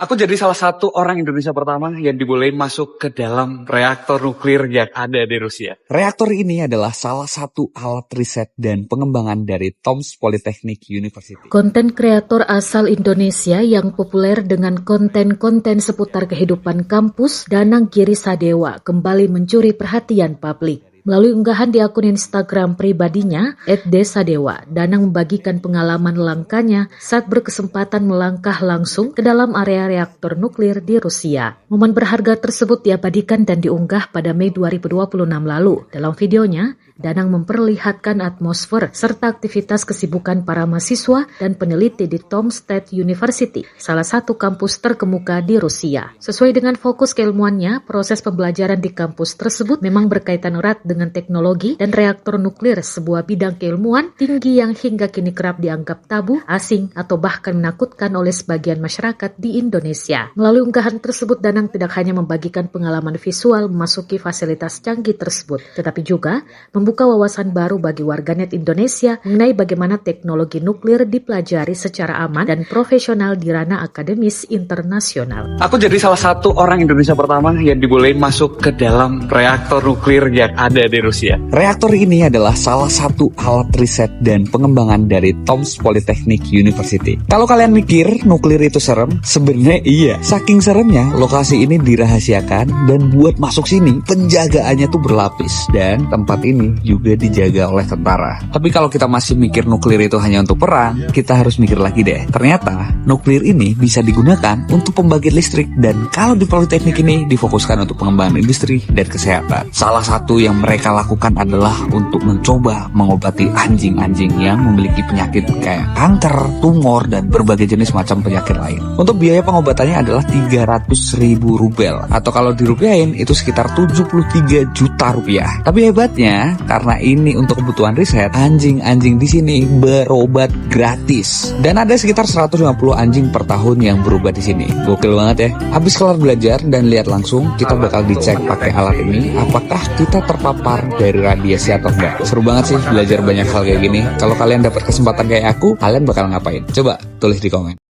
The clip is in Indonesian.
Aku jadi salah satu orang Indonesia pertama yang dibolehin masuk ke dalam reaktor nuklir yang ada di Rusia. Reaktor ini adalah salah satu alat riset dan pengembangan dari Tomsk Polytechnic University. Konten kreator asal Indonesia yang populer dengan konten-konten seputar kehidupan kampus, Danang Giri Sadewa, kembali mencuri perhatian publik. Melalui unggahan di akun Instagram pribadinya, @desadewa, Danang membagikan pengalaman langkahnya saat berkesempatan melangkah langsung ke dalam area reaktor nuklir di Rusia. Momen berharga tersebut diabadikan dan diunggah pada Mei 2026 lalu. Dalam videonya, Danang memperlihatkan atmosfer serta aktivitas kesibukan para mahasiswa dan peneliti di Tomsk State University, salah satu kampus terkemuka di Rusia. Sesuai dengan fokus keilmuannya, proses pembelajaran di kampus tersebut memang berkaitan erat dengan teknologi dan reaktor nuklir, sebuah bidang keilmuan tinggi yang hingga kini kerap dianggap tabu, asing, atau bahkan menakutkan oleh sebagian masyarakat di Indonesia. Melalui unggahan tersebut, Danang tidak hanya membagikan pengalaman visual memasuki fasilitas canggih tersebut, tetapi juga membuka wawasan baru bagi warganet Indonesia mengenai bagaimana teknologi nuklir dipelajari secara aman dan profesional di ranah akademis internasional. Aku jadi salah satu orang Indonesia pertama yang dibolehin masuk ke dalam reaktor nuklir yang ada di Rusia. Reaktor ini adalah salah satu alat riset dan pengembangan dari Tomsk Polytechnic University. Kalau kalian mikir nuklir itu serem, sebenarnya iya. Saking seremnya, lokasi ini dirahasiakan dan buat masuk sini, penjagaannya tuh berlapis. Dan tempat ini juga dijaga oleh tentara. Tapi kalau kita masih mikir nuklir itu hanya untuk perang, kita harus mikir lagi deh. Ternyata nuklir ini bisa digunakan untuk pembangkit listrik, dan kalau di Politeknik ini difokuskan untuk pengembangan industri dan kesehatan. Salah satu yang mereka lakukan adalah untuk mencoba mengobati anjing-anjing yang memiliki penyakit kayak kanker, tumor, dan berbagai jenis macam penyakit lain. Untuk biaya pengobatannya adalah 300.000 rubel, atau kalau dirupiahin itu sekitar 73 juta rupiah. Tapi hebatnya, karena ini untuk kebutuhan riset, anjing-anjing di sini berobat gratis. Dan ada sekitar 150 anjing per tahun yang berobat di sini. Gokil banget ya. Habis kelar belajar dan lihat langsung, kita bakal dicek pakai alat ini apakah kita terpapar dari radiasi atau enggak. Seru banget sih belajar banyak hal kayak gini. Kalau kalian dapat kesempatan kayak aku, kalian bakal ngapain? Coba tulis di komen.